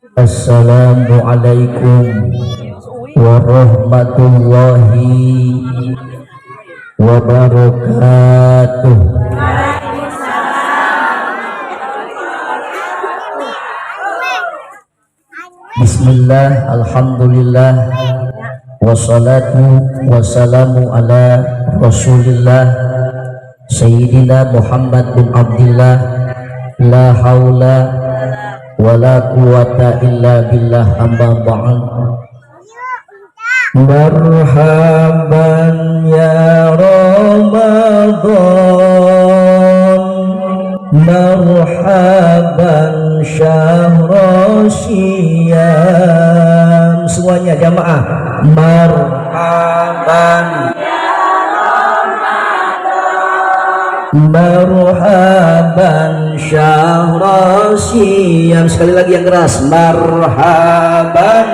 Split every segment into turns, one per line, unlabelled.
Assalamualaikum warahmatullahi wabarakatuh. Bismillah, alhamdulillah, wassalatu wassalamu ala rasulillah Sayyidina Muhammad bin Abdillah. La haula wala quwata illa billah, amma ba'd. Marhaban ya Ramadan, marhaban syahr syiyam. Semuanya jamaah, marhaban marhaban syahr syiyam. Sekali lagi yang keras, marhaban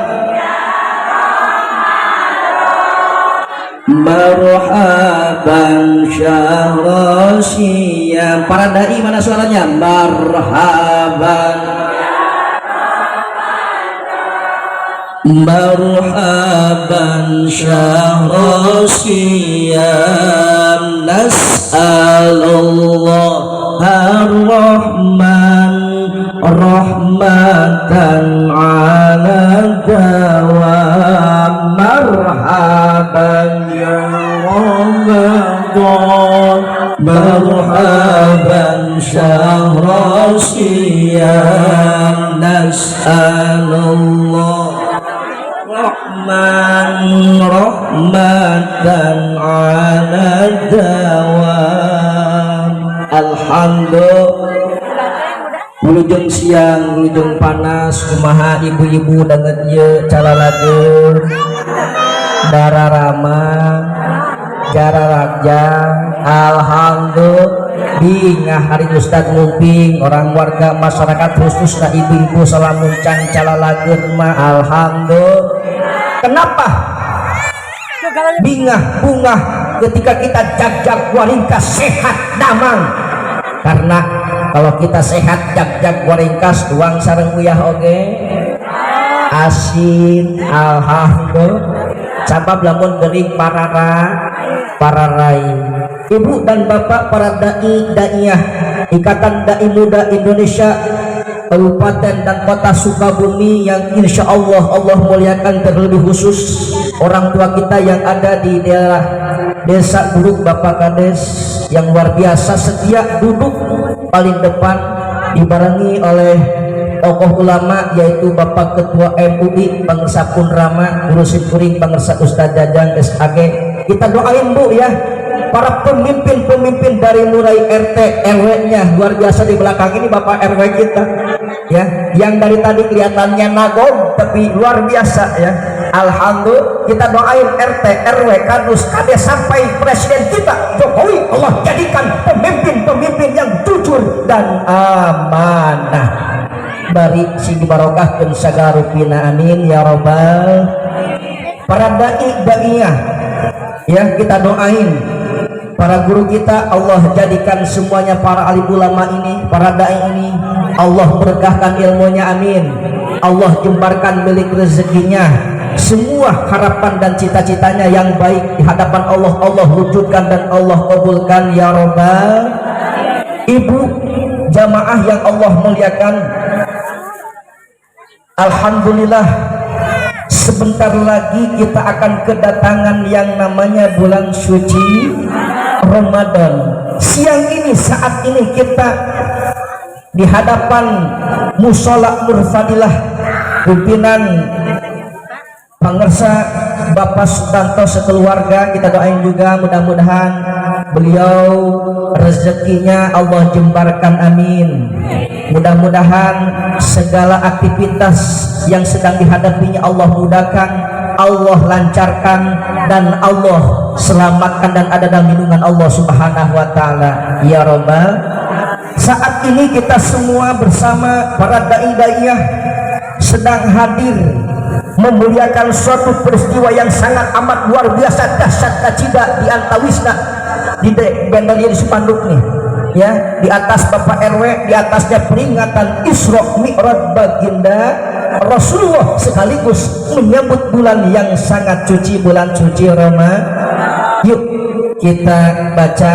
marhaban syahr syiyam. Para dai mana suaranya? Marhaban marhaban syahr syiyam. Nas'alullah ar-Rahman rahmatan ala dawam. Marhaban ya Ramadan, marhaban syahr syiyam. Nas'alullah rahman rahmatan ala dawam. Alhamdulillah. Wilujeng siang, wilujeng panas, kumaha ibu-ibu dengan ieu calalageun dararama jararaja. Alhamdulillah. Bingah hari Ustad ngumping orang warga masyarakat khususnya ibu-ibu salamun can calalageun mah alhamdulillah. Kenapa bingah bunga ketika kita jag-jag waringkas sehat damang? Karena kalau kita sehat jag-jag waringkas uang sareng uyah oge asin. Alhamdulillah. Sabab lamun geuning pararai ibu dan bapak para dai daiyah Ikatan Dai Muda Indonesia Kabupaten dan Kota Sukabumi yang insya Allah Allah muliakan, terlebih khusus orang tua kita yang ada di daerah Desa Buruk, Bapak Kades yang luar biasa setia duduk paling depan dibarengi oleh tokoh ulama yaitu Bapak Ketua MUI Bangsa Punrama Guru Simkuring Bangsa Ustadz Jajang SAG. Kita doain Bu ya, para pemimpin-pemimpin dari mulai RT RW-nya luar biasa. Di belakang ini Bapak RW kita ya, yang dari tadi kelihatannya nagom tapi luar biasa ya. Alhamdulillah. Kita doain RT RW kadus kades sampai presiden kita Jokowi, Allah jadikan pemimpin-pemimpin yang jujur dan amanah. Bari sing dibarokahkeun sagala rupina, amin ya robbal. Para dai daiyah ya, kita doain para guru kita, Allah jadikan semuanya para alim ulama ini, para dai ini, Allah berkahkan ilmunya, amin. Allah jembarkan milik rezekinya, semua harapan dan cita-citanya yang baik di hadapan Allah, Allah wujudkan dan Allah kabulkan ya robbal. Ibu jamaah yang Allah muliakan, alhamdulillah sebentar lagi kita akan kedatangan yang namanya bulan suci Ramadan. Siang ini, saat ini kita di hadapan Musola Nurfadilah pimpinan Pangersa Bapak Sutanto sekeluarga. Kita doain juga mudah-mudahan beliau rezekinya Allah jembarkan, amin. Mudah-mudahan segala aktivitas yang sedang dihadapinya Allah mudahkan, Allah lancarkan, dan Allah selamatkan dan ada dalam lindungan Allah Subhanahu wa taala ya robbal. Saat ini kita semua bersama para dai daiyah sedang hadir memuliakan suatu peristiwa yang sangat amat luar biasa, dahsyat kacida di antawisna di Gandaria di Supanduk nih ya. Di atas Bapak RW, di atasnya peringatan Isra Mi'raj baginda Rasulullah sekaligus menyambut bulan yang sangat suci, bulan suci Ramadan. Yuk kita baca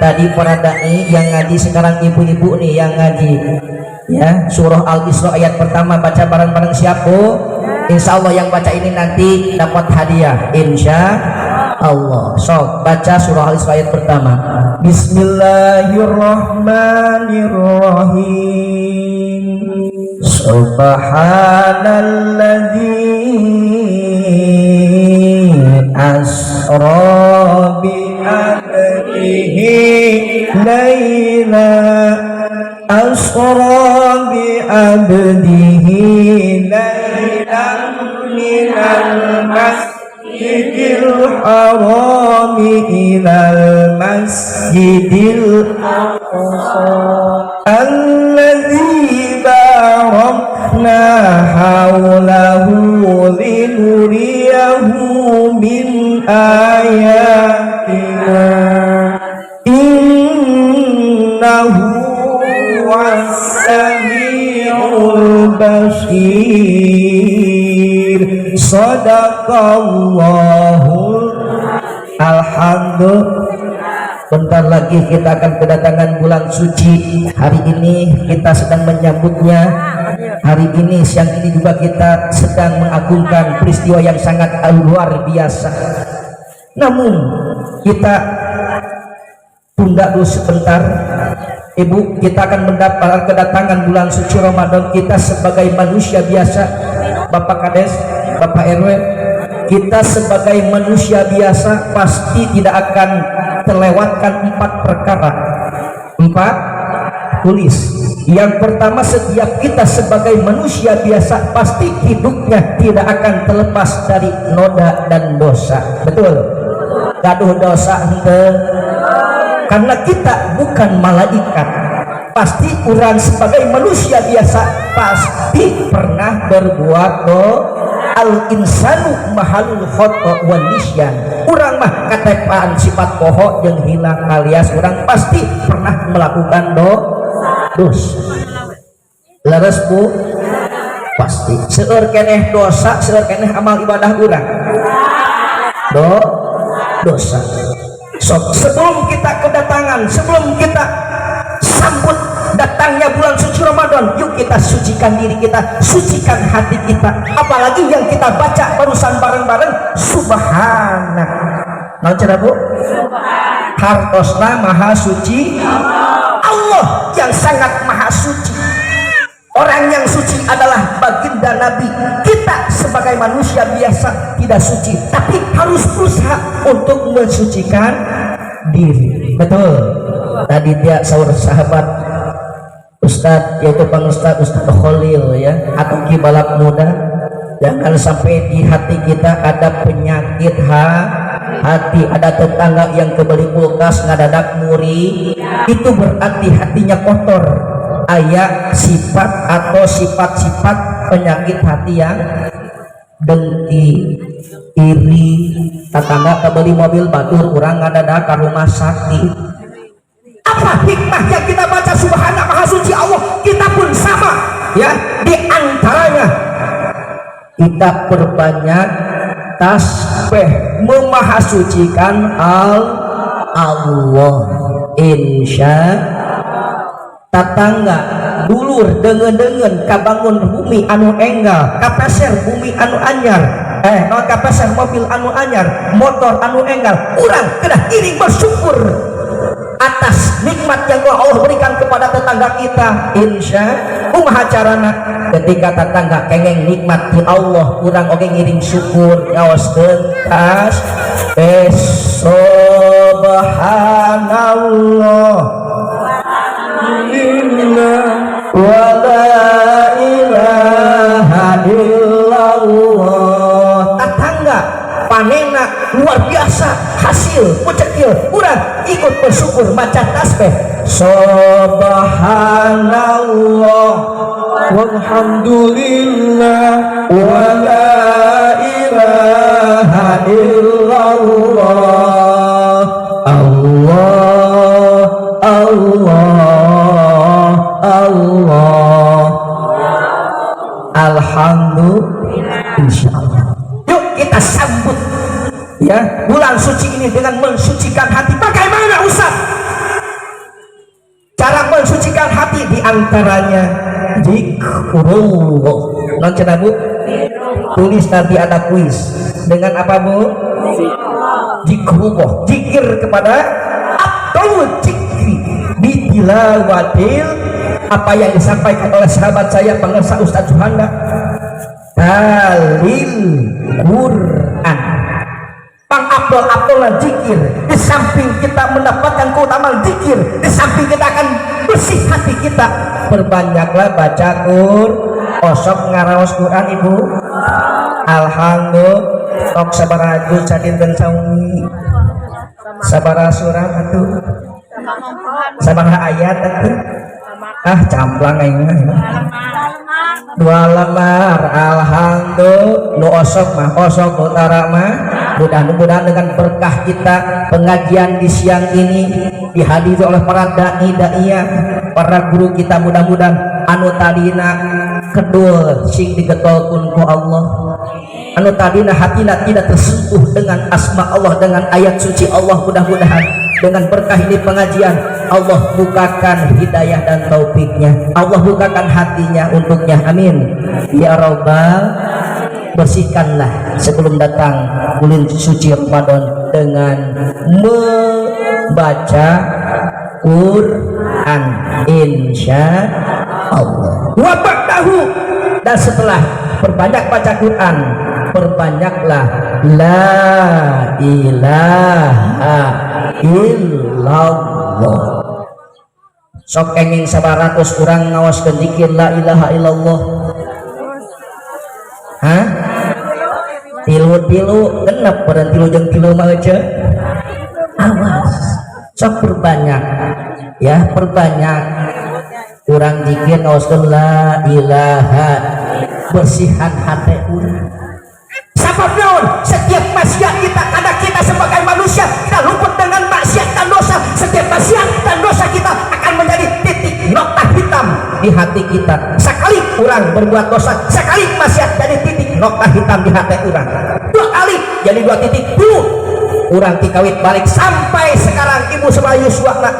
tadi para dai yang ngaji, sekarang ibu-ibu nih yang ngaji ya, surah Al-Isra ayat pertama baca bareng-bareng siapa? Insya Allah yang baca ini nanti dapat hadiah insya Allah. So baca surah Al-Isra ayat pertama. Bismillahirrahmanirrahim. Subhanalladzi asra bi abdihi laila asra bi abdihi lailan minal masjidil haram ilal masjidil aqsa alladzi barakna hawlahu linuriyahu min ayatina innahu was-sami'ul basir. Sadaqallahul alhamdulillah. Bentar lagi kita akan kedatangan bulan suci. Hari ini kita sedang menyambutnya. Hari ini, siang ini juga kita sedang mengagungkan peristiwa yang sangat luar biasa. Namun kita tunda dulu sebentar. Ibu, kita akan mendapat kedatangan bulan suci Ramadan. Kita sebagai manusia biasa, Bapak Kades, Bapak RW, kita sebagai manusia biasa pasti tidak akan terlewatkan 4 perkara. 4 tulis. Yang pertama, setiap kita sebagai manusia biasa pasti hidupnya tidak akan terlepas dari noda dan dosa. Betul? Gaduh dosa henteu. Karena kita bukan malaikat. Pasti orang sebagai manusia biasa pasti pernah berbuat dosa. Al-insanu mahalul khata' wan nisyan. Urang mah katepaan sifat poho jeung hilang, alias urang pasti pernah melakukan dosa. Leres Bu? Pasti. Seueur keneh dosa, seueur keneh amal ibadah urang. Dosa. So, sebelum kita kedatangan, sebelum kita sambut datangnya bulan suci Ramadan, yuk kita sucikan diri kita, sucikan hati kita. Apalagi yang kita baca barusan bareng-bareng, subhana. Mau cara Bu? Hartosna maha suci Allah yang sangat maha suci. Orang yang suci adalah baginda Nabi. Kita sebagai manusia biasa tidak suci, tapi harus berusaha untuk mensucikan diri. Betul. Tadi dia sahabat Ustadz, yaitu Bang Ustadz Khalil ya, atau kibalap muda, jangan sampai di hati kita ada penyakit hati, ada tetangga yang kebeli kulkas ngadadak muri, itu berarti hatinya kotor. Aya sifat atau sifat-sifat penyakit hati yang dengki, iri, tetangga kebeli mobil batur kurang ngadadak ke rumah sakit. Apa hikmah yang kita baca subhana maha suci Allah? Kita pun sama ya. Di antaranya kita perbanyak tasbih memahasucikan Allah. Insya tatangga dulur dengan kabangun bumi anu enggal, kapeser bumi anu anyar, non kapeser mobil anu anyar, motor anu enggal, urang kena iring bersyukur atas nikmat yang Allah berikan kepada tetangga kita. Insya kumaha carana ketika tetangga kengeng nikmat di Allah, urang oge ngiring syukur ngaoskeun tas subhanallah wa la ilaha illallah. Tetangga panena luar biasa, hasil pucekil urang ikut bersyukur baca tasbih subhanallah walhamdulillah wa la ilaha illallah. Allah Alhamdulillah. Insyaallah. Yuk kita sambut ya bulan suci ini dengan mensucikan hati. Bagaimana Ustaz cara mensucikan hati? Diantaranya zikrullah. Nonton Bu, tulis nanti ada kuis dengan apa Bu? Zikrullah, zikir kepada Abdul Zikri bitilawatil, apa yang disampaikan oleh sahabat saya pengersa Ustaz Juhanda, dalil Quran. Bang Abdul zikir, di samping kita mendapatkan keutamaan zikir, di samping kita akan bersih hati kita, perbanyaklah baca Quran. Osok ngaraos Quran Ibu. Alhamdulillah. Tok sabaraha juz sadinten saumi, sabaraha surat atuh, sabaraha ayat atuh. Camplang aing dua lembar. Alhamdulillah. Nu osok mah osok utara mah. Mudah-mudahan dengan berkah kita pengajian di siang ini dihadiri oleh para dai-daiyah, para guru kita, mudah-mudahan anu tadina kedul sing digetolkeun ku Allah, anu tadina hatina tidak tersentuh dengan asma Allah, dengan ayat suci Allah, mudah-mudahan dengan berkah ini pengajian Allah bukakan hidayah dan taufiknya, Allah bukakan hatinya untuknya, amin ya rabbal. Bersihkanlah sebelum datang bulan suci Ramadan dengan membaca Quran insya Allah. Wa ba'dahu, dan setelah perbanyak baca Quran, perbanyaklah la ilaha illallah. Sok enging 100 urang ngawaskeun zikir la ilaha illallah. Tilu genep beren tilu jeung tilu mah aja. Awas sok perbanyak ya, perbanyak urang zikir ngawaskeun la ilaha, bersihan hati urang. Sabab naon? Setiap maksiat kita, karena kita sebagai manusia kita luput dengan maksiat dan dosa. Setiap maksiat dan dosa kita akan menjadi titik nokta hitam di hati kita. Sekali kurang berbuat dosa, sekali maksiat jadi titik nokta hitam di hati orang. 2 kali jadi 2 titik dulu. Orang tikawit balik sampai sekarang Ibu Sebaya Yuswana,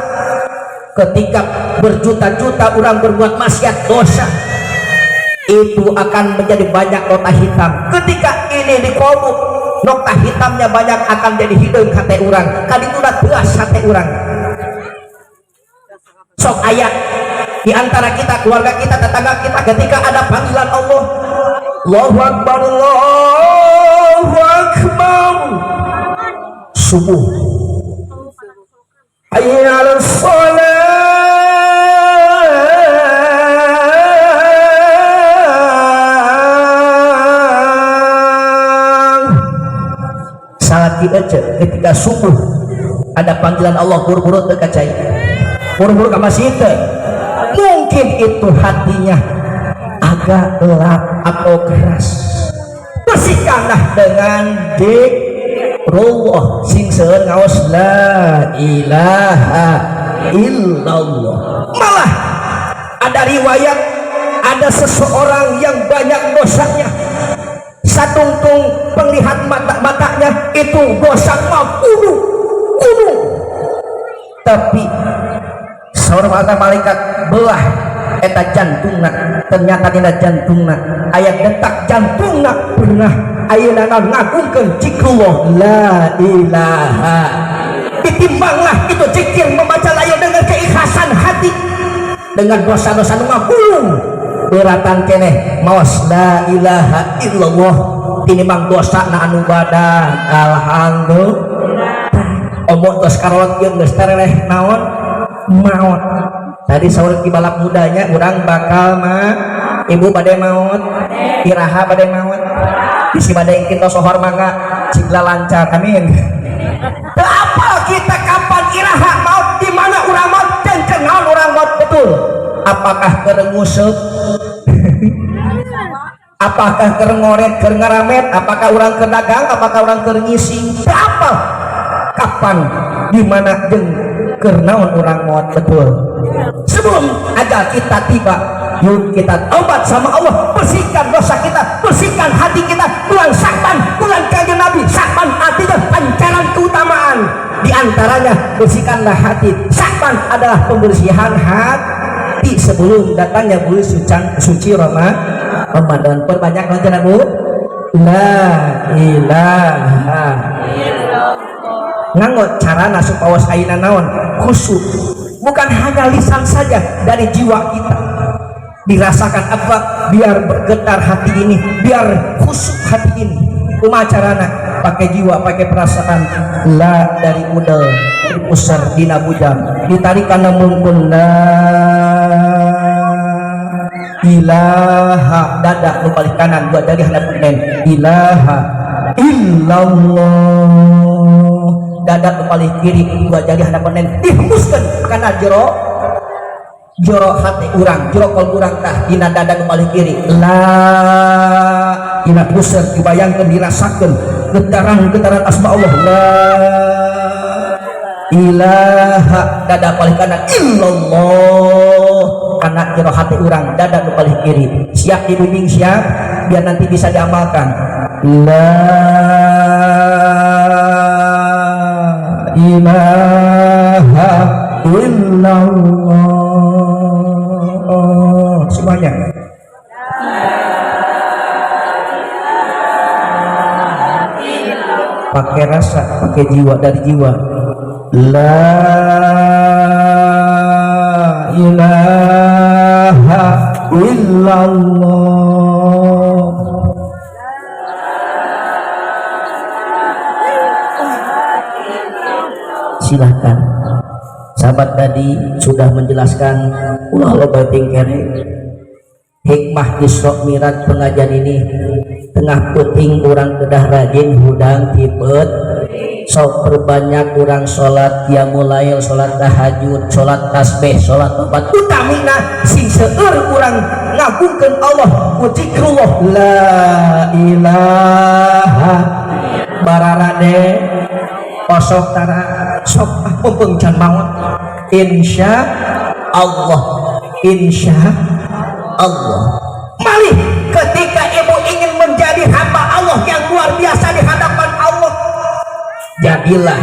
ketika berjuta-juta orang berbuat maksiat dosa, itu akan menjadi banyak nokta hitam. Ketika ini dikomuk, nokta hitamnya banyak akan jadi hideung hati orang. Kadituna teuas hati orang. Sok ayat di antara kita, keluarga kita, tetangga kita, ketika ada panggilan Allah, Allahu Akbar, Allahu Akbar, subuh, hayya 'alas shalah, salat kita ketika subuh ada panggilan Allah, buru-buru teu kacai, buru-buru ka masjid teh. Mungkin itu hatinya agak gelap atau keras, bersihkanlah dengan zikrullah, sing seueur ngaos la ilaha illallah. Malah ada riwayat ada seseorang yang banyak dosanya, satungtung penglihat matanya itu dosa mah kudu, tapi seorang malaikat belah eta jantungna, ternyata dina jantungna aya detak jantungna pernah ayeuna ngagungkeun zikrullah la ilaha. Ditimbanglah itu zikir membaca layu dengan keikhlasan hati, dengan dosa-dosa nu ngagulung beratan keneh maos la ilaha illallah tinimbang dosa na anu badan. Alhamdulillah. Omong tos karot jeung geus tereleh naon maut. Tadi saur di balap mudanya urang bakal mah ibu bade maut, iraha bade maut, bisi bade kita sohor mangga cigla lancar, amin. Apa kita kapan iraha maut, di mana urang maut dan kenal urang maut betul? Apakah keur nguseup? Apakah keur ngoret, keur ngaramet? Apakah urang keur dagang? Apakah urang keur ngising? Apa? Kapan? Di mana jeung keur naon urang maut betul? Sebelum ajal kita tiba, Yuk kita taubat sama Allah, bersihkan dosa kita, bersihkan hati kita. Bulan Syakban, bulan kanjeng Nabi. Syakban artinya pancaran keutamaan. Di antaranya bersihkanlah hati. Syakban adalah pembersihan hati sebelum datangnya bulan suci Ramadan. Perbanyak lancar Bu. La ilaha ngangot carana supaya ayeuna naon khusyuk, bukan hanya lisan saja, dari jiwa kita dirasakan apa, biar bergetar hati ini, biar khusyuk hati ini. Kumaha carana? Pakai jiwa, pakai perasaan. La dari udel, dari pusar dina bujang, ditarikan mungkun la ilaha, dada nu paling kanan buat dari hadap nen, ilaha illallah, dada nu paling kiri buat jadi hadap nen, dihembuskan karena jero hati urang, jero kol urang tah dina dada nu paling kiri. La dina pusar dibayangkan, dirasakan getaran asma Allah. La ilaha, dada paling kanan, illallah karena jero hati urang, dada nu paling kiri. Siap dibimbing, siap biar nanti bisa diamalkan. La ilaha illallah. Semuanya pakai rasa, pakai jiwa, dari jiwa. La ilaha illallah. Silahkan, sahabat tadi sudah menjelaskan ulah loba tingkere hikmah Isra Mi'raj pengajian ini. Tengah puting kurang kedah rajin hudang tipet, sok perbanyak kurang sholat qiyamul lail, sholat tahajud, sholat tasbih, sholat tobat. Utamina sing seueur kurang ngagungkeun Allah ku zikrullah. La ilaha bararade kosok tara sok mumpung can maot. Insya Allah, insya Allah. Malih ketika ibu ingin menjadi hamba Allah yang luar biasa di hadapan Allah, jadilah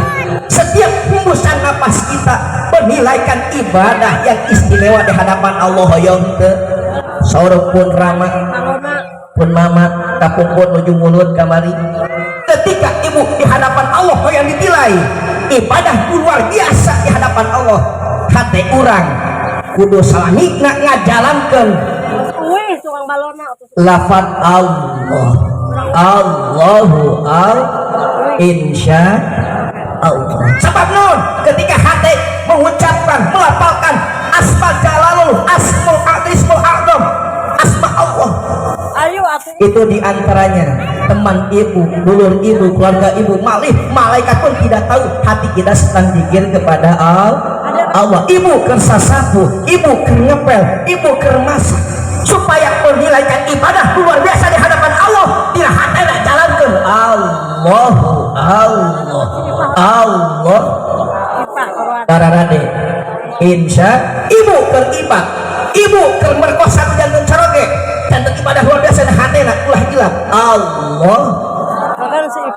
setiap hembusan napas kita menilaikan ibadah yang istimewa di hadapan Allah. Hoyong ke saur pun rama pun mama kapung pun ujung mulut kamari. Ketika ibu di hadapan Allah yang ditilai ibadah luar biasa di hadapan Allah, hati orang kudu salangina ngajalankeun lafaz Allah, Allahu insya Allah. Sebab non ketika hati mengucapkan, melafalkan asma jalalul, asmul ismul a'zam, asma Allah, itu diantaranya teman ibu, dulur ibu, keluarga ibu, malaikat pun tidak tahu hati kita sedang zikir kepada Allah. Ibu kersasapu, ibu kerngepel, ibu kermasak, supaya menilaikan ibadah luar biasa di hadapan Allah. Bila hati nak jalankan Allah dararade insya ibu keribad, ibu kermerkosa jangan caroge, jangan ibadah luar biasa di hati nak ulah gila Allah.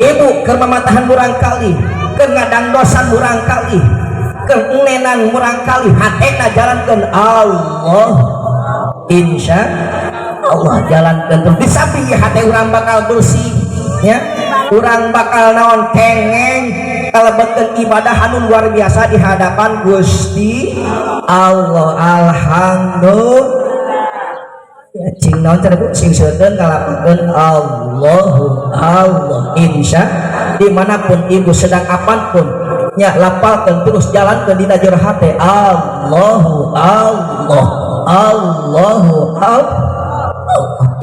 Ibu kermamatahan murang kali, kengadang dosa murang kali, kenenan murang kali, hati nak jalankan Allah insya Allah. Jalankan terus di samping hati orang bakal bersih ya, orang bakal naon kengeng kalebetkeun ibadah anu luar biasa di hadapan Gusti Allah. Alhamdulillah. Cing naon cara Bu sing seudeun ngalapakeun Allah insya dimanapun ibu sedang apapun nya lapalkeun terus jalankeun dina jero hate Allahu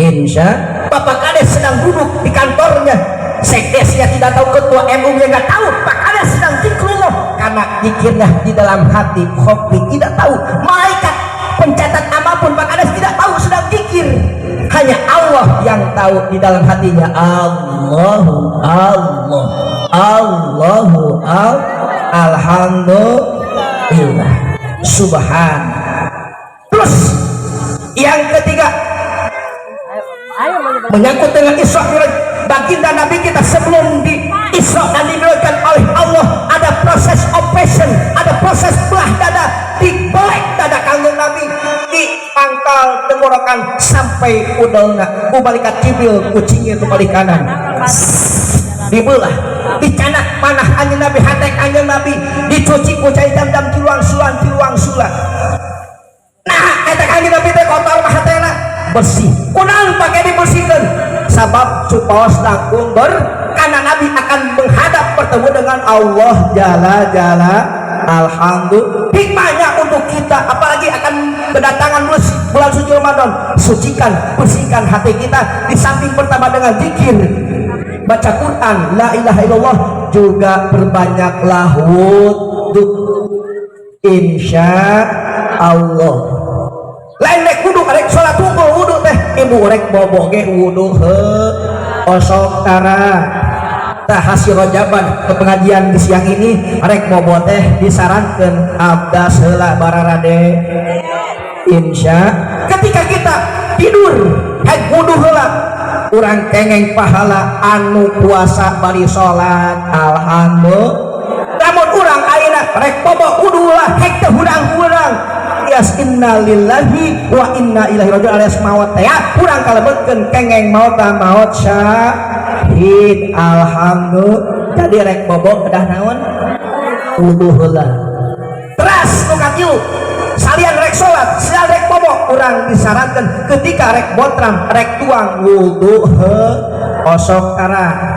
insya. Bapak Kades sedang duduk di kantornya, sekdesnya tidak tahu, ketua MU-nya nggak tahu, Pak Kades sedang zikrullah karena zikirnya di dalam hati khofi, tidak tahu. Malaikat pencatat apapun Pak Kades tidak tahu sedang zikir, hanya Allah yang tahu di dalam hatinya. Alhamdulillah, subhan. Terus yang menyangkut dengan Isra Mi'raj baginda Nabi kita sebelum di Isra dan Mi'rajkan oleh Allah, ada proses operation, ada proses belah dada, dibelek dada kanjeng Nabi, dipangkal tenggorokan sampai udalna kubalikat cibil kucingnya ke balik kanan dibelah, dicanak panah anjing Nabi, hatek anjing Nabi, dicuci ku cai dam-dam tiluang sulan. Nah, hatek anjing Nabi teh kotor mah hatena bersih. Kunaon pake dibersihkeun? Sabab supaos langkung karena Nabi akan menghadap bertemu dengan Allah jalla. Alhamdulillah. Hikmahnya untuk kita, apalagi akan berdatangan bulan suci Ramadan, sucikan, bersihkan hati kita. Di samping pertama dengan zikir, baca Quran, la ilaha illallah, juga berbanyaklah wudhu. Insya Allah. Lain rek wudhu, rek sholat wudhu teh, ibu rek bobo ge wudhu osok tara. Tah hasil rojaban ke pengajian di siang ini rek bobo teh disarankan abdas heula bararade. Insya ketika kita tidur hek wudhu heula, urang kengeng pahala anu puasa bari salat. Alhamdulillah. Lamun urang ayeuna rek bobo wudhu lah hek teh hurang-hurang alias inna lillahi wa inna ilaihi raji'un alias maut teh urang kalebetkeun kengeng maut syahid. Alhamdulillah. Jadi rek bobo kedah naon wudhu heula. Teras nu kakieu salian rek salat, salian rek bobo urang disarankeun ketika rek botram rek tuang wudhu osok tara.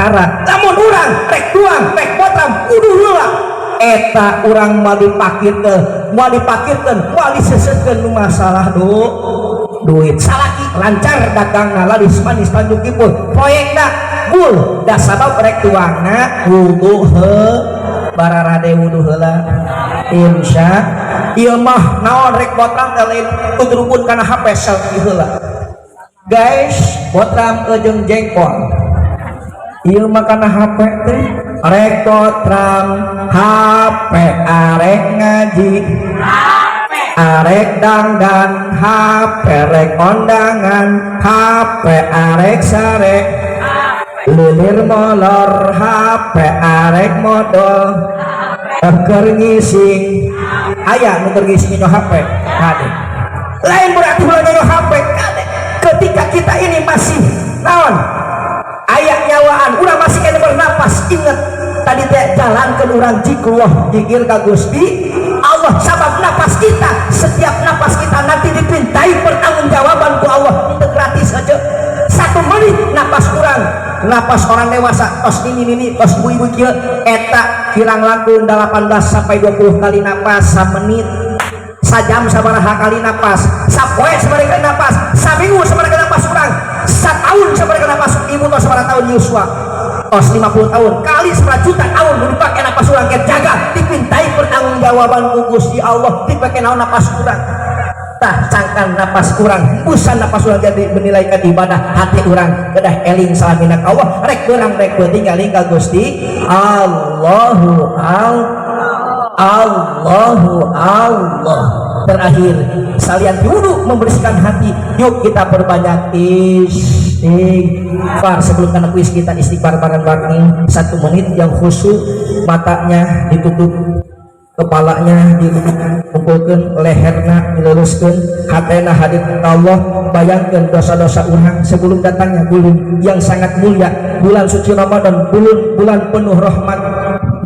Lamun urang rek tuang rek botram wudhu heula, eta urang mau dipakirkeun, mau diseseukeun nu masalah duit. Salaki lancar dagangna laris manis tanjung kipul proyekna gul da sabab rek tuangna wudhu bararade wudhu heula. Insya ieu mah naon rek botram lain tudrubun kana HP selfie heula. Guys, botram jeung jengkol ieu mah kana HP teh rek botram HP arek ngaji arek dangdan HP rek kondangan HP arek sare lilir molor HP arek modal keur ngising aya nu keur ngising nyo HP kade lain berarti ulah nyo HP kade ketika kita ini masih naon aya nyawaan urang masih kena bernapas. Ingat tadi teh jalankeun urang zikrullah zikir ka Gusti Allah sabab napas kita, setiap napas kita nanti dipintai pertanggungjawaban ku Allah. Itu gratis aja 1 menit napas orang dewasa tos ini tos ibu-ibu kieu eta kirang langkung 18 sampai 20 kali napas menit, sajam sabaraha kali napas, sapoe sabaraha kali napas, saminggu sabaraha kali napas urang, satahun sabaraha kali napas ibu tos sabaraha tahun Yuswa tos 50 tahun kali 100 juta tahun nu dipake napas urang ke jaga dipintai pertanggungjawaban ku Gusti Allah dipake naon napas urang. Tah cangkan napas kurang busan napas urang jadi menilai ka ibadah hati urang kedah eling salamina ka Allah rek urang rek tinggalin ka Gusti Allah. Terakhir salian wudhu membersihkan hati, yuk kita perbanyak istighfar. Sebelum kana kuis kita istighfar bareng-bareng 1 menit yang khusyuk, matanya ditutup, kepalanya dikumpulkan, leherna diluruskan, hatena hadir Allah. Bayangkan dosa-dosa urang sebelum datangnya bulan yang sangat mulia, bulan suci Ramadan, bulan penuh rahmat,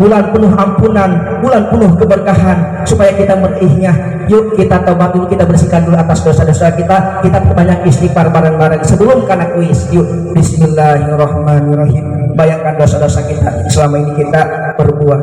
bulan penuh ampunan, bulan penuh keberkahan. Supaya kita meraihnya, yuk kita tobat dulu, kita bersihkan dulu atas dosa-dosa kita perbanyak istighfar bareng-bareng sebelum kana kuis. Yuk bismillahirrahmanirrahim. Bayangkan dosa-dosa kita selama ini kita perbuat.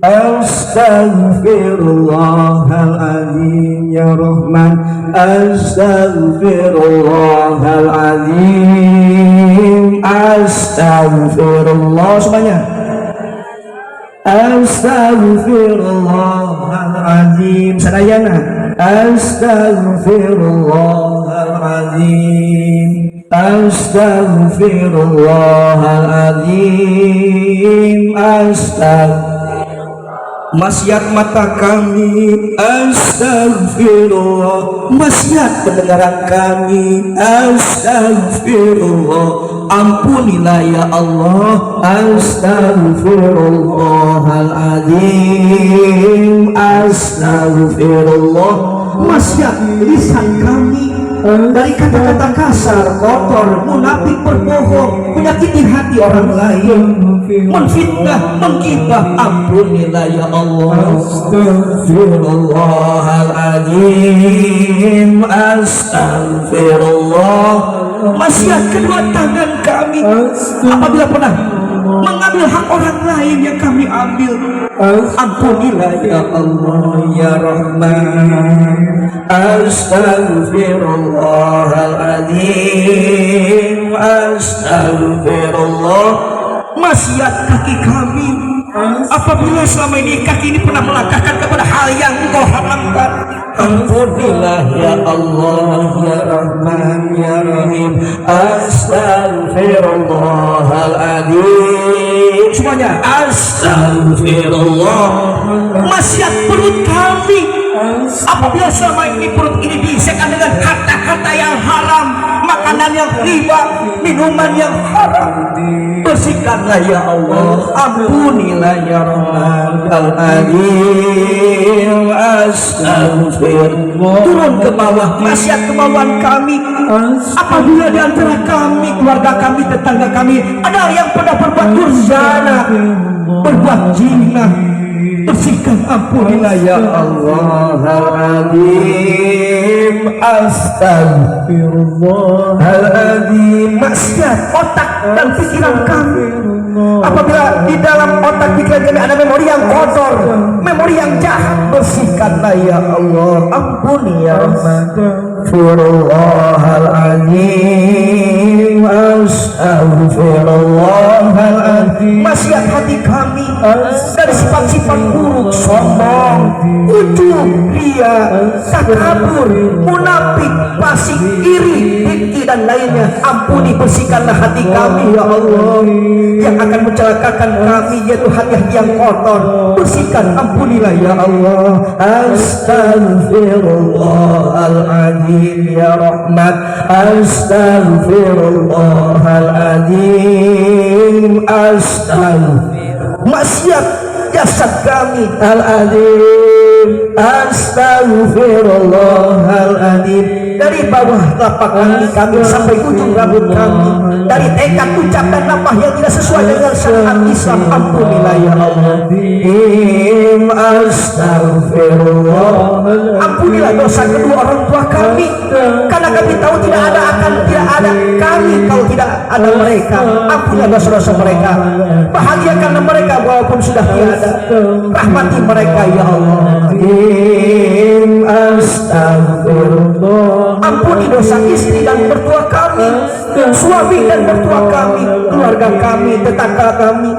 Astaghfirullahaladzim ya Rahman. Astaghfirullahaladzim. Astaghfirullah semuanya. Astaghfirullahaladzim sadayana. Astaghfirullahaladzim. Astaghfirullahaladzim. Maksiat mata kami, astagfirullah. Maksiat pendengaran kami, astagfirullah. Ampunilah ya Allah, astagfirullahaladzim. Astagfirullah. Maksiat lisan kami, dari kata-kata kasar, kotor, munafik, berbohong, menyakiti hati orang lain, menfitnah, menggibah. Ampunilah ya Allah, astagfirullahaladzim. Astagfirullah. Maksiat kedua tangan kami, apabila pernah mengambil hak orang lain yang kami ambil, ampunilah ya Allah ya Rahman. Astagfirullahaladzim. Astagfirullah. Maksiat kaki kami, apabila selama ini kaki ini pernah melangkahkan kepada hal yang Engkau haramkan, ampunilah ya Allah ya Rahman ya Rahim. Astagfirullahaladzim. Semuanya, astagfirullah. Maksiat perut kami, apabila selama ini perut ini diisikan dengan kata-kata yang haram, makanan yang riba, minuman yang haram, bersihkanlah ya Allah, ampunilah ya Rahman-al-Azim. Astagfirullah. Turun ke bawah, maksiat kemauan kami, apabila di antara kami, keluarga kami, tetangga kami, ada yang pernah berbuat durzana, berbuat zina, bersihkan, ampunilah ya Allah al-Azim. Astagfirullahaladzim. Maksiat otak dan pikiran kami, apabila di dalam otak pikiran kami ada memori yang kotor, memori yang jahat, bersihkanlah ya Allah, ampuni ya Rahman. Astagfirullahaladzim. Astagfirullahaladzim. Maksiat hati kami dari sifat-sifat buruk, sombong, ujub, ria, takabur, munafik, fasik, iri, dengki dan lainnya. Ampuni, bersihkanlah hati kami ya Allah, yang akan mencelakakan kami, yaitu hati-hati yang kotor. Bersihkan, ampunilah ya Allah. Astagfirullahaladzim ya Rahmat. Astagfirullahaladzim. Astagfirullah. Maksiat jasad kami al-azim. Astagfirullahaladzim. Dari bawah telapak kaki kami sampai ujung rambut kami, dari tekad ucapan nama yang tidak sesuai dengan syariat Islam, ampunilah ya Allah. Astagfirullah. Ampunilah dosa kedua orang tua kami, karena kami tahu tidak ada kami kalau tidak ada mereka. Ampunilah dosa-dosa mereka, bahagiakanlah mereka walaupun sudah tiada, rahmati mereka ya Allah. Astagfirullah. Ampuni dosa istri dan mertua kami, suami dan mertua kami, keluarga kami, tetangga kami.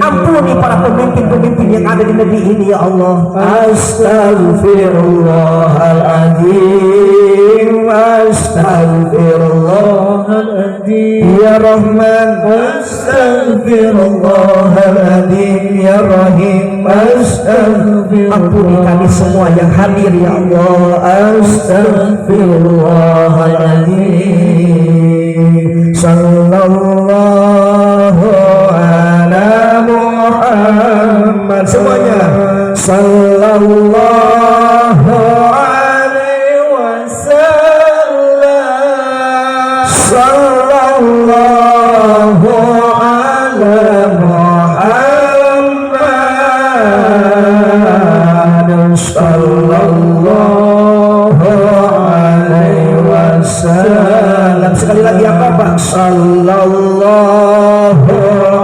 Ampuni para pemimpin-pemimpin yang ada di negeri ini ya Allah. Astagfirullahaladzim. Astagfirullahaladzim ya Rahman. Astagfirullahaladzim ya Rahim. Astagfirullahaladzim. Ampuni kami semua yang hadir ya Allah. Astagfirullahaladzim. Sallallahu ala Muhammad. Semuanya. Sallallahu alaihi wasallam. Sallallahu ala Muhammad. Sallallahu alaihi wasallam. Sekali lagi apa Pak? Sallallahu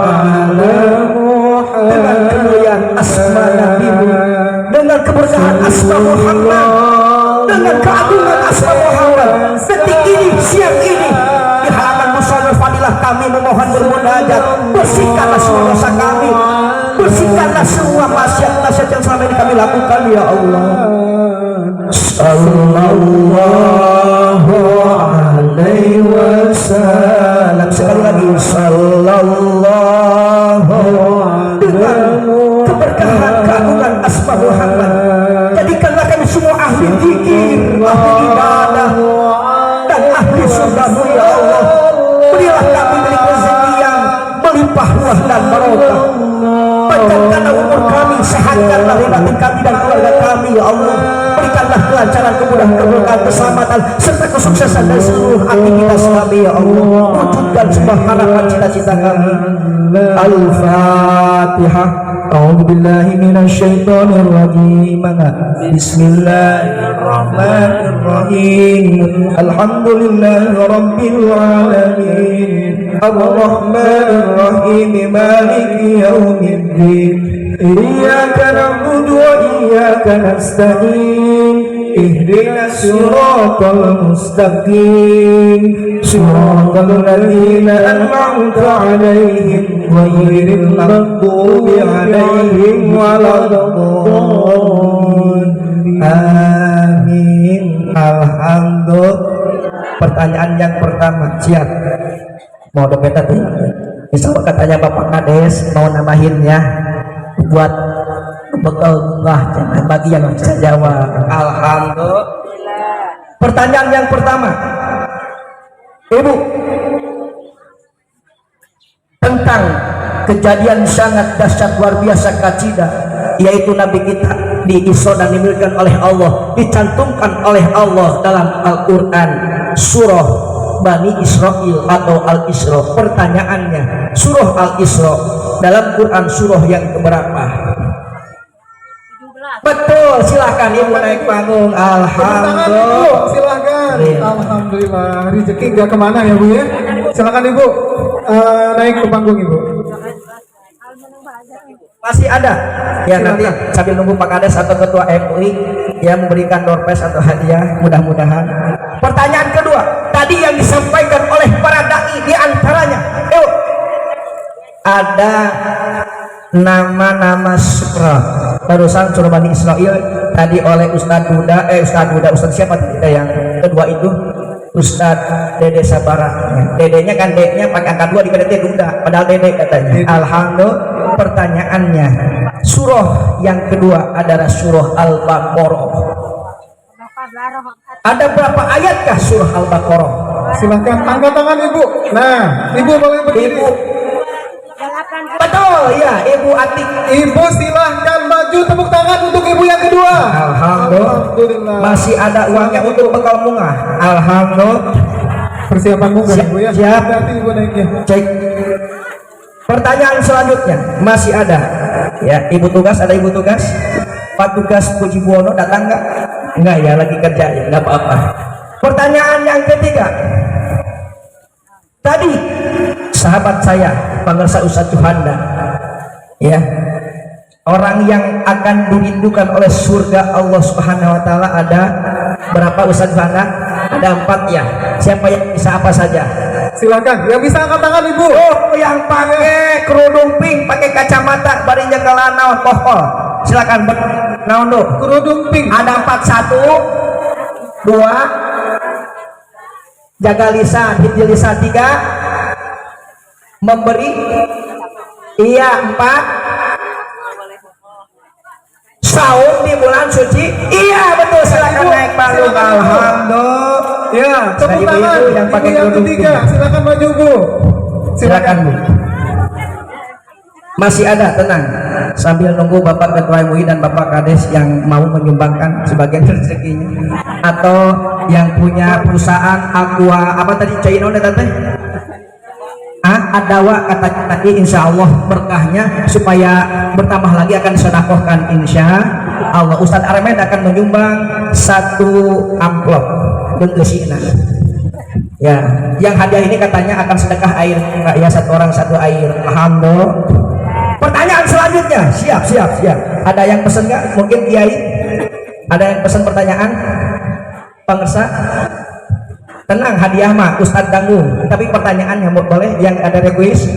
ala Muhammad. Dengan kemuliaan asma Nabi-Mu, dengan keberkahan asma Muhammad, dengan keagungan asma Muhammad, detik ini, siang ini, di halaman mushola fadilah kami memohon bermunajat. Bersihkanlah semua dosa kami, bersihkanlah semua maksiat-maksiat yang selama ini kami lakukan ya Allah. Sallallahu alaihi wasallam. Sekali lagi sallallahu dengan keberkahan keagungan asma Muhammad. Jadikanlah kami semua ahli zikir, ahli ibadah dan ahli surgamu ya Allah. Berilah kami dari rezeki yang melimpah ruah dan barokah. Panjangkanlah umur kami, sehatkanlah batin kami dan keluarga kami ya Allah. Berikanlah kelancaran, kemudahan, keberkahan, keselamatan serta kesuksesan dari seluruh aktivitas kami ya Allah. Wujudkan semua harapan cita-cita kami. Al-Fatihah. A'udzu billahi minasyaitonir rajim. Bismillahirrahmanirrahim. Alhamdulillahirabbil alamin. Ar-Rahmanir Rahim. Maliki yaumiddin. Iyyaka na'budu wa iyyaka nasta'in. Ihdinas siratal mustaqim. Siratal ladzina an'amta 'alaihim ghairil maghdubi 'alaihim waladdallin. Amin. Alhamdulillah. Pertanyaan yang pertama, siap? Mau dompet tadi? Insya Allah katanya Bapak Kades mau nambahinnya buat bekal bunga, jangan bagi yang bisa jawab. Alhamdulillah. Pertanyaan yang pertama, Ibu, tentang kejadian sangat dahsyat luar biasa kacida, yaitu Nabi kita diisra dan dimimpikan oleh Allah, dicantumkan oleh Allah dalam Al-Quran surah Bani Israel atau Al-Isra. Pertanyaannya, surah Al-Isra dalam Quran surah yang keberapa? Betul, silakan Ibu naik panggung. Alhamdulillah.
Silakan. Alhamdulillah. Rezeki nggak kemana ya Bu ya? Silakan Ibu naik ke panggung Ibu.
Masih ada ya, nanti sambil nunggu Pak Kades atau Ketua MUI yang memberikan door prize atau hadiah, mudah-mudahan. Pertanyaan kedua, tadi yang disampaikan oleh para dai di antaranya, ada nama-nama surah. Barusan surah Bani Israel tadi oleh Ustadz Ustadz siapa tidak yang kedua itu? Ustadz Dede Sabara. Dedenya kan D-nya pakai angka 2 di PDT Duda, padahal Dede katanya. Alhamdulillah. Pertanyaannya, surah yang kedua adalah surah Al-Baqarah. Ada berapa ayatkah surah Al-Baqarah?
Silakan angkat tangan Ibu. Nah, Ibu boleh berdiri.
Ibu. Betul ya, Ibu Atik.
Ibu silahkan maju, tepuk tangan untuk Ibu yang kedua.
Alhamdulillah. Masih ada uangnya untuk bekal bunga. Alhamdulillah.
Persiapan bunga Ibu ya.
Siap.
Nanti Ibu naiknya.
Cek. Pertanyaan selanjutnya masih ada. Ya, Ibu tugas, ada Ibu tugas. Pak tugas Puji Buwono datang nggak? Enggak ya, lagi kerja ya, nggak apa-apa. Pertanyaan yang ketiga. Tadi sahabat saya, Pangersa Ustadz Juhanda, ya, orang yang akan dirindukan oleh surga Allah Subhanahu Wa Taala ada berapa Ustadz Juhanda? Ada 4 ya. Siapa yang bisa apa saja?
Silakan. Yang bisa angkat tangan Ibu.
Oh, yang pakai kerudung pink, pakai kacamata, bari jaga naon pohon. Silakan naon do.
Kerudung pink.
Ada 4, 1, 2, jaga lisan, hiji lisan 3, memberi, iya 4, saum di bulan suci, iya betul. Silakan naik panggung. Alhamdulillah.
Ya, tepuk tangan.
Ibu yang pakai
yang
kerudung
ketiga,
pink.
silakan maju Bu.
Silakan Bu. Masih ada, tenang. Sambil nunggu Bapak Ketua MUI dan Bapak Kades yang mau menyumbangkan sebagian rezekinya, atau yang punya perusahaan aqua apa tadi Caino tante? Adawa kata tadi, insya Allah berkahnya supaya bertambah lagi akan disedekahkan insya Allah. Ustadz Armen akan menyumbang 1 amplop bentuknya. Ya, yang hadiah ini katanya akan sedekah air, enggak ya, 1 orang 1 air. Alhamdulillah. Pertanyaan selanjutnya, siap. Ada yang pesen nggak? Mungkin Kiai ada yang pesen pertanyaan? Pangersa? Tenang, hadiah mah Ustadz Dangung. Tapi pertanyaannya boleh yang ada request?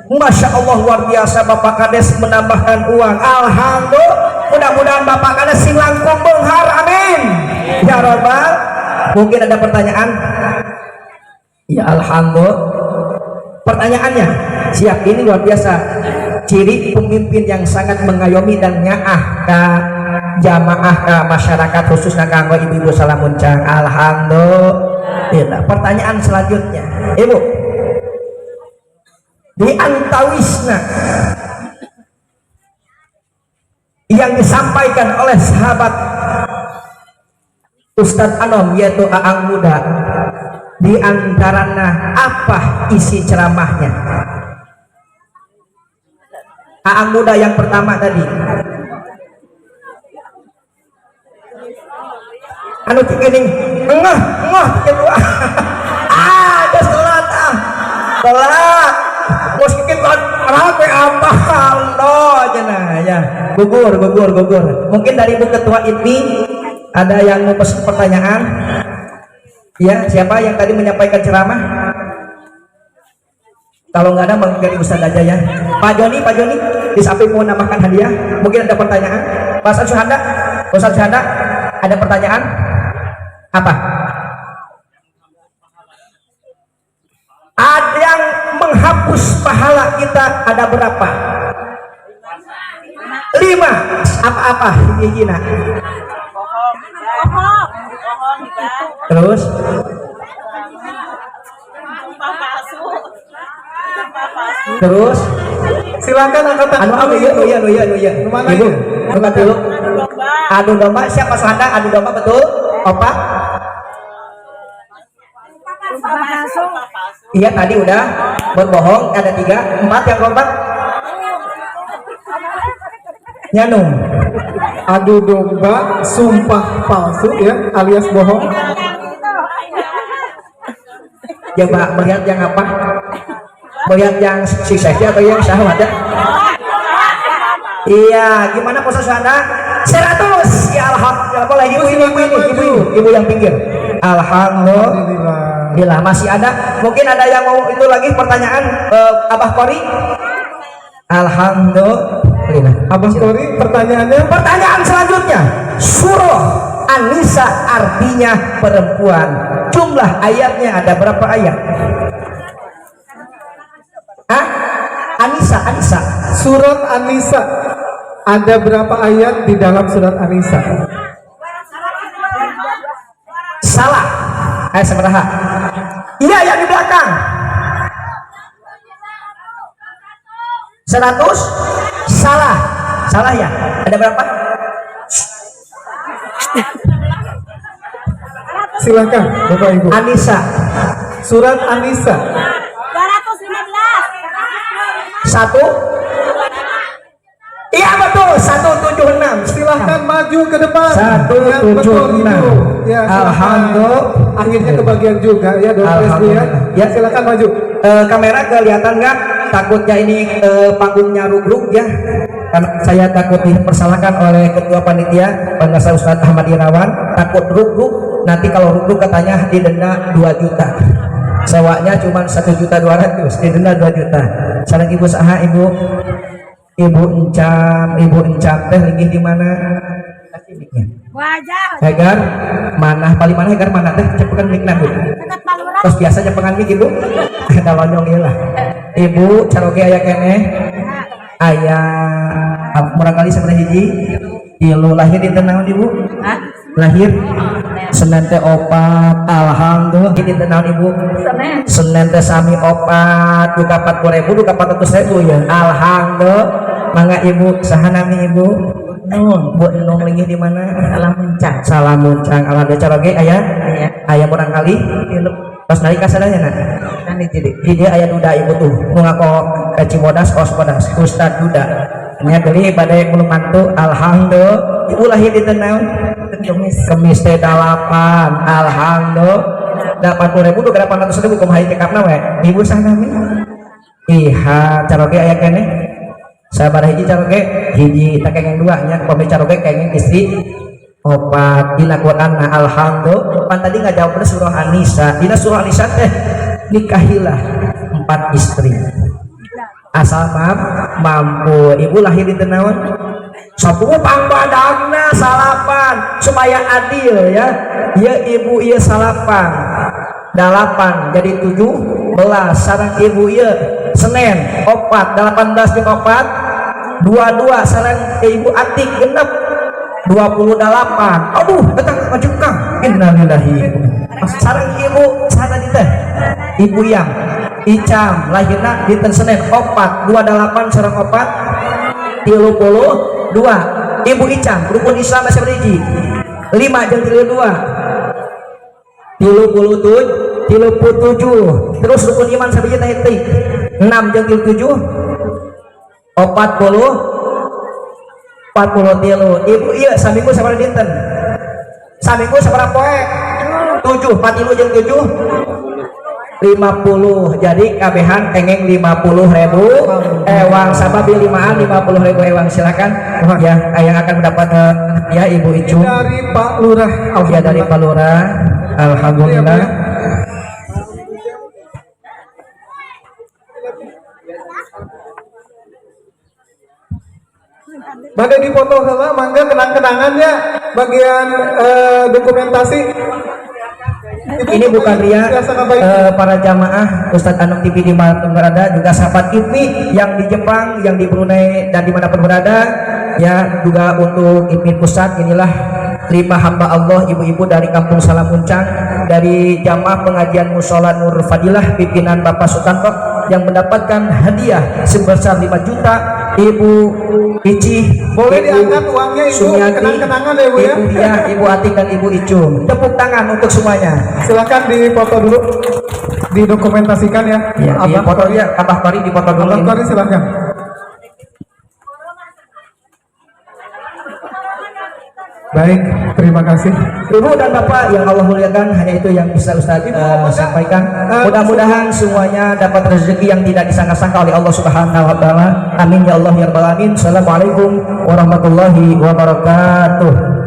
Masya Allah, luar biasa Bapak Kades menambahkan uang. Alhamdulillah. Mudah-mudahan Bapak Kades sing langkung benghar, amin ya robbal. Mungkin ada pertanyaan?
Ya alhamdulillah. Pertanyaannya, siap, ini luar biasa. Ciri pemimpin yang sangat mengayomi dan nyaah ke jamaah, ke masyarakat, khususnya kanggo ibu-ibu salamuncang. Alhamdulillah. Pertanyaan selanjutnya, Ibu, di antawisna yang disampaikan oleh sahabat Ustadz Anom, yaitu Aang Muda, di antaranya apa isi ceramahnya? Aang Muda yang pertama tadi, anu ini engah kedua ada sholat sholat bos kita rapi apa cenah ya gugur. Mungkin dari Ibu Ketua IPI ada yang mau pesan pertanyaan. Ya, siapa yang tadi menyampaikan ceramah? Kalau nggak ada, mungkin dari Ustadz aja ya. Pak Joni, di samping mau nambahkan hadiah, mungkin ada pertanyaan. Ustadz Syuhada, ada pertanyaan? Apa? Ada yang menghapus pahala kita ada berapa? 5. Apa-apa? Hijina. Terus
silakan angkat tangan.
Iya.
Mana
Ibu,
ya?
angkat dulu. Adu domba, siapa Suhanda? Adu domba betul? Opa? Iya tadi udah berbohong, ada 3, 4 yang kompak. Nyanung.
Adu domba, sumpah palsu ya, alias bohong.
Coba melihat yang apa? Melihat yang suksesnya atau yang syahwat ya? Iya, gimana pose Anda? 100. Ya alhamdulillah. Boleh ibu yang pinggir. Alhamdulillah. Masih ada? Mungkin ada yang mau itu lagi pertanyaan Abah Kori? Alhamdulillah.
Abah Kori, pertanyaannya?
Pertanyaan selanjutnya, surah An-Nisa artinya perempuan. Jumlah ayatnya ada berapa ayat? An-Nisa.
Surat An-Nisa. Ada berapa ayat di dalam surat An-Nisa?
Salah. Ayat seberapa? Iya, yang di belakang. 100. Salah ya. Ada berapa?
Silakan Bapak Ibu.
An-Nisa.
Surat An-Nisa.
1. Iya betul, 176.
Silahkan maju ke depan.
176.
Ya,
Alhamdulillah.
Akhirnya kebagian juga ya, ya.
Ya,
silakan maju.
Kamera kelihatan nggak? Takutnya ini panggungnya rugruk ya. Karena saya takut dipersalahkan oleh ketua panitia Bangsa Ustadz Ahmad Irawan. Takut rugruk. Nanti kalau rugruk katanya didenda 2 juta. Sewanya cuma 1.200.000, didenda 2 juta. Salam ibu saha ibu encam teh linggih di mana?
Wajah.
Hegar mana paling mana Hegar mana teh cepetan mikna Bu. Terus biasanya pengan mik ibu. Kalau nyong lah. Ibu caroge aya keneh. Aya murang kali sebenarnya hiji. Ilu lahir di naon ibu? Lahir Senin teh 4. Alhamdulillah di naon ibu? Senin teh sami 4 duka 40.000 duka 400.000 ya. Alhamdulillah. Mangga ibu saha nami ibu? Bu Enung linggih di mana? Salamuncang. Alhamdulillah caroge aya murang kali. Pas nari kasadanya nak. Di dia aya duda ibu tuh. Nu ngako ka Cimodas Osmodas Ustad Duda. Nya deui bade belum mantu. Alhamdulillah. Ibu lahir di naon? Kemis teh 8. Alhamdulillah. 80.000 duka 800.000 kumaha cekapna we. Ibu saha nami? Iha caroge aya keneh. Sabar hiji caroge hiji tak kengeng 2 nya pami caroge kengeng istri 4 dina Quran. Alhamdulillah. Pan tadi ngajawab surah An-Nisa. Dina surah An-Nisa teh nikahilah 4 istri asal mampu. Ibu lahir di naon? 10 pangpadagna salapan supaya adil ya. Ieu ibu ieu salapan 8 jadi 17 sareng ibu ieu Senin 4 18 jeung 4 22 sareng ibu Atik genep 28 aduh datang maju Kang innalillahi sareng ibu sana di teh ibu yang Icam lahirna dinten Senin 4 28 sareng 4 32 ibu Icam rukun Islam masih beriji 5 jeung 32 37 terus rukun iman sabiji teh 6 jeung 7 40 ibu iya saminggu sabaraha dinten saminggu sabaraha poe 7 43 jeung 7 50 jadi kabehan kengeng 50.000 ewang sababi 5an 50.000 ewang silakan ya yang akan mendapat ya ibu Icung
dari Pak Lurah.
ya dari Pak Lurah alhamdulillah.
Mangga dipoto sama, mangga kenang-kenangannya bagian dokumentasi.
Ini bukan dia para jamaah Ustadz Anung TV di mana berada juga sahabat IPMI yang di Jepang yang di Brunei dan dimanapun berada ya juga untuk IPMI pusat inilah 5 hamba Allah ibu-ibu dari Kampung Salamuncang dari jamaah pengajian Musola Nur Fadilah pimpinan Bapak Sutanto yang mendapatkan hadiah sebesar 5 juta Ibu Ici
boleh diangkat uangnya Ibu
Sumiati,
kenang-kenangan ya Bu ya
Ibu Dia, Ibu Atik dan Ibu Icung tepuk tangan untuk semuanya
silakan dipoto dulu didokumentasikan ya
ya di foto dia Abah Kari di foto dulu
Abah Kari silakan. Baik, terima kasih.
Ibu dan Bapak yang Allah muliakan, hanya itu yang bisa Ustaz sampaikan. Mudah-mudahan semuanya dapat rezeki yang tidak disangka-sangka oleh Allah Subhanahu wa taala. Amin ya Allah ya rabbal alamin. Assalamualaikum warahmatullahi wabarakatuh.